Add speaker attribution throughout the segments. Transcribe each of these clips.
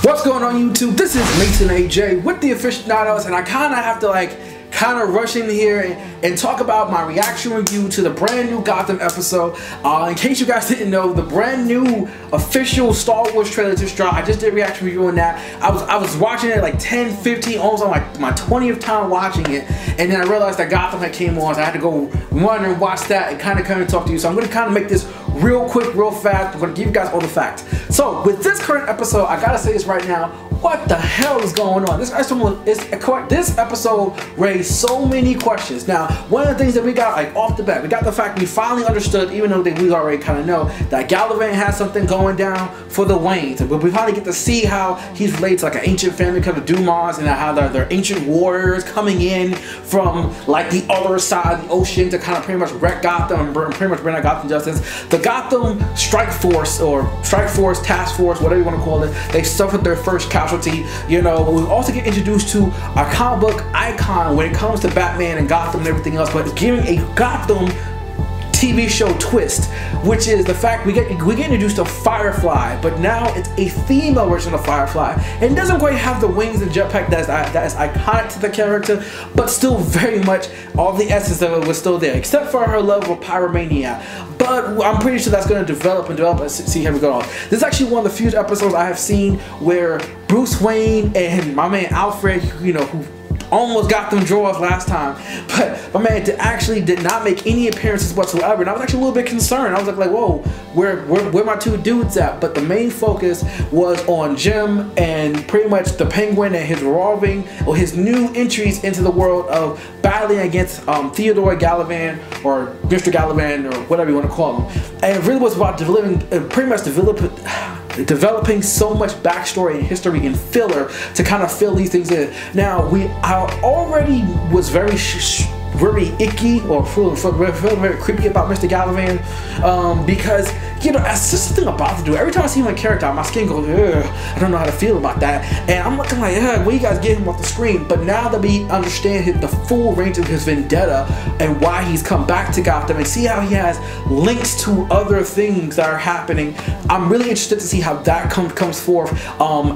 Speaker 1: What's going on YouTube? This is Mason AJ with the Aficionados, and I kind of have to rush in here and talk about my reaction review to the brand new Gotham episode. In case you guys didn't know, the brand new official Star Wars trailer just dropped. I just did a reaction review on that. I was watching it like 10, 15, almost on my 20th time watching it, and then I realized that Gotham had came on, so I had to go run and watch that and kind of come and talk to you. So I'm going to kind of make this real quick, real fast. I'm going to give you guys all the facts. So with this current episode, I gotta say this right now. What the hell is going on? This episode raised so many questions. Now, one of the things that we got off the bat, we got the fact we finally understood, even though we already kind of know, that Galavan has something going down for the Waynes. But we finally get to see how he's related to an ancient family called the Dumas, and how they're ancient warriors coming in from the other side of the ocean to kind of pretty much wreck Gotham and pretty much bring out Gotham Justice. The Gotham Strike Force, or Strike Force, Task Force, whatever you want to call it, they suffered their first casualty. You know, but we also get introduced to our comic book icon when it comes to Batman and Gotham and everything else, but giving a Gotham TV show twist, which is the fact we get introduced to Firefly, but now it's a female version of Firefly, and it doesn't quite have the wings and jetpack that is iconic to the character, but still very much all the essence of it was still there, except for her level of pyromania. But I'm pretty sure that's going to develop and see how we go on. This is actually one of the few episodes I have seen where Bruce Wayne and my man Alfred, you know, who almost got them draws last time, but my man actually did not make any appearances whatsoever, and I was actually a little bit concerned. I was like whoa, where my two dudes at? But the main focus was on Jim and pretty much the Penguin and his new entries into the world of battling against Theodore Galavan, or Mr. Galavan, or whatever you want to call him. And it really was about developing so much backstory and history and filler to kind of fill these things in. Now, I already was very icky or feel very creepy about Mr. Galavan, because, you know, that's just the thing about the dude. Every time I see him in character, my skin goes, ugh, I don't know how to feel about that, and I'm looking like, where you guys get him off the screen? But now that we understand the full range of his vendetta and why he's come back to Gotham, and see how he has links to other things that are happening, I'm really interested to see how that comes forth.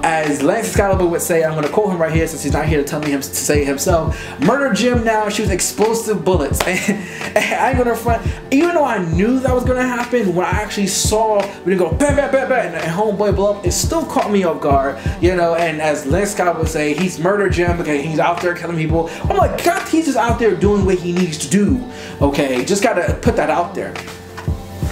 Speaker 1: As Lance Excalibur would say, I'm going to quote him right here since he's not here to tell me to say it himself: "Murder Jim now shoots explosive bullets." And I ain't gonna front, even though I knew that was gonna happen, when I actually saw when it go bam bam bam bam and homeboy blow up, it still caught me off guard, you know. And as Lance Scott would say, he's Murder Jim because he's out there killing people. I'm like, God, he's just out there doing what he needs to do. Okay, just gotta put that out there.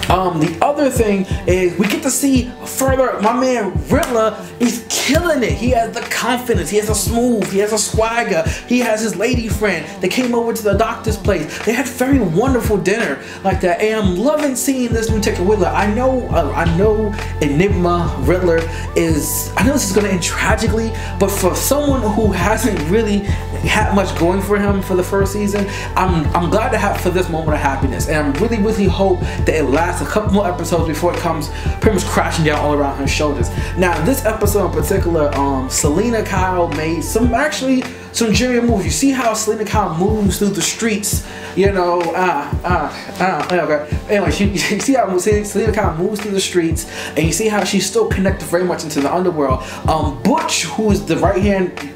Speaker 1: The other thing is we get to see further, my man Riddler is killing it. He has the confidence, he has a smooth, he has a swagger, he has his lady friend. They came over to the doctor's place. They had very wonderful dinner like that, and I'm loving seeing this new take of Riddler. I know Enigma Riddler is, I know this is going to end tragically, but for someone who hasn't really had much going for him for the first season, I'm glad to have for this moment of happiness, and I really hope that it lasts a couple more episodes before it comes pretty much crashing down all around her shoulders. Now, this episode in particular, Selina Kyle made some genius moves. You see how Selina Kyle moves through the streets, you know, okay. Anyway, you see how Selina Kyle moves through the streets, and you see how she's still connected very much into the underworld. Butch, who is the right hand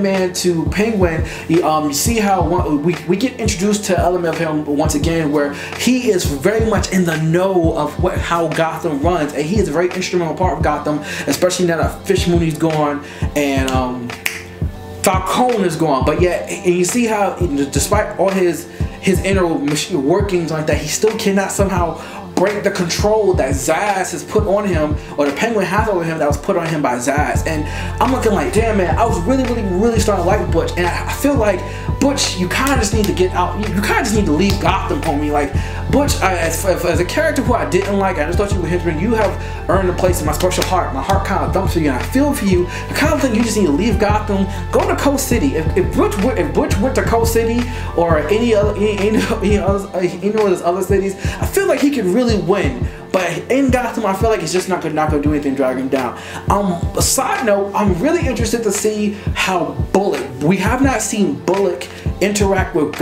Speaker 1: man to Penguin, you see how we get introduced to an element of him once again where he is very much in the know of how Gotham runs, and he is a very instrumental part of Gotham, especially now that Fish Mooney's gone and Falcone is gone. But yet, and you see how despite all his inner workings like that, he still cannot somehow break the control that Zsasz has put on him, or the Penguin has over him, that was put on him by Zsasz. And I'm looking like, damn man, I was really starting to like Butch, and I feel like Butch, you kind of just need to get out. You kind of just need to leave Gotham, homie. Like Butch, as a character who I didn't like, I just thought you were him. You have earned a place in my special heart. My heart kind of dumps for you, and I feel for you. I kind of think you just need to leave Gotham, go to Coast City. If Butch went to Coast City or any of those other cities, I feel like he could really win. But in Gotham, I feel like it's just not gonna do anything, drag him down. A side note, I'm really interested to see how Bullock. We have not seen Bullock interact with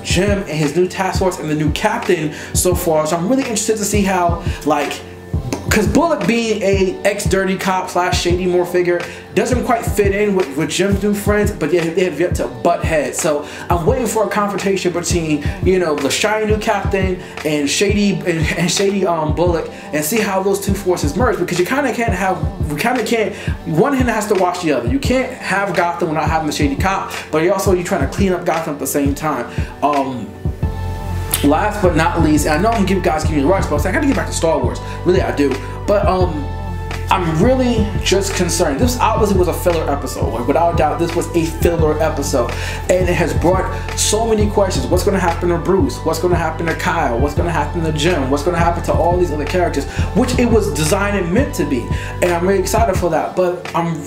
Speaker 1: Jim and his new task force and the new captain so far. So I'm really interested to see how, like, because Bullock being a ex-dirty cop / Shady Moore figure doesn't quite fit in with Jim's new friends, but yet they have yet to butt heads. So I'm waiting for a confrontation between, you know, the shiny new captain and Shady Bullock, and see how those two forces merge, because you kind of can't have, one hand has to wash the other. You can't have Gotham without having the shady cop, but you're trying to clean up Gotham at the same time. Last but not least, and I know I'm giving you the rush, but I gotta get back to Star Wars. Really, I do. But I'm really just concerned. This obviously was a filler episode. Like, without a doubt, this was a filler episode, and it has brought so many questions. What's going to happen to Bruce? What's going to happen to Kyle? What's going to happen to Jim? What's going to happen to all these other characters, which it was designed and meant to be, and I'm really excited for that. But I'm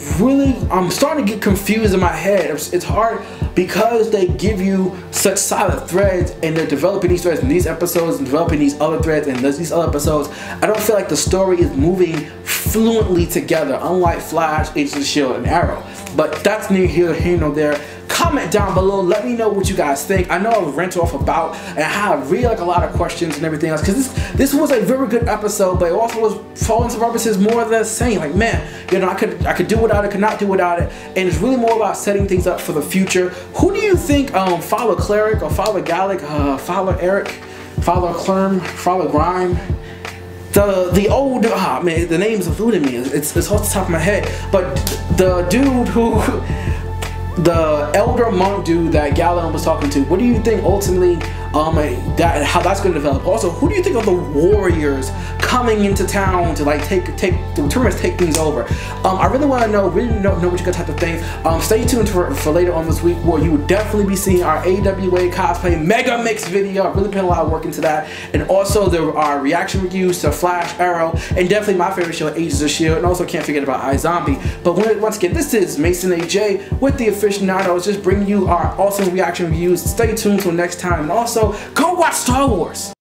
Speaker 1: starting to get confused in my head. It's hard because they give you such solid threads, and they're developing these threads in these episodes and developing these other threads and these other episodes. I don't feel like the story is moving fluently together, unlike Flash, Agents of S.H.I.E.L.D., and Arrow. But that's neither here nor there. Comment down below, let me know what you guys think. I know I rant off about, and I have really like a lot of questions and everything else, because this was a very good episode, but it also was, for all intents and purposes, more of the same. Like, man, you know, I could do without it, could not do without it, and it's really more about setting things up for the future. Who do you think, Father Cleric or Father Gallic, Father Eric, Father Clerm, Father Grime? The old, man, the names are eluding me. It's off the top of my head. But the dude who, the elder monk dude that Gallon was talking to, what do you think ultimately, how that's going to develop? Also, who do you think of the warriors coming into town to like take things over? I really want to know, what you guys have to think. Stay tuned for later on this week, where you will definitely be seeing our AWA cosplay mega mix video. I've really put a lot of work into that, and also there are reaction reviews to Flash, Arrow, and definitely my favorite show, Agents of S.H.I.E.L.D., and also can't forget about iZombie. But once again, this is Mason AJ with the Aficionados, just bringing you our awesome reaction reviews. Stay tuned till next time, and also go watch Star Wars.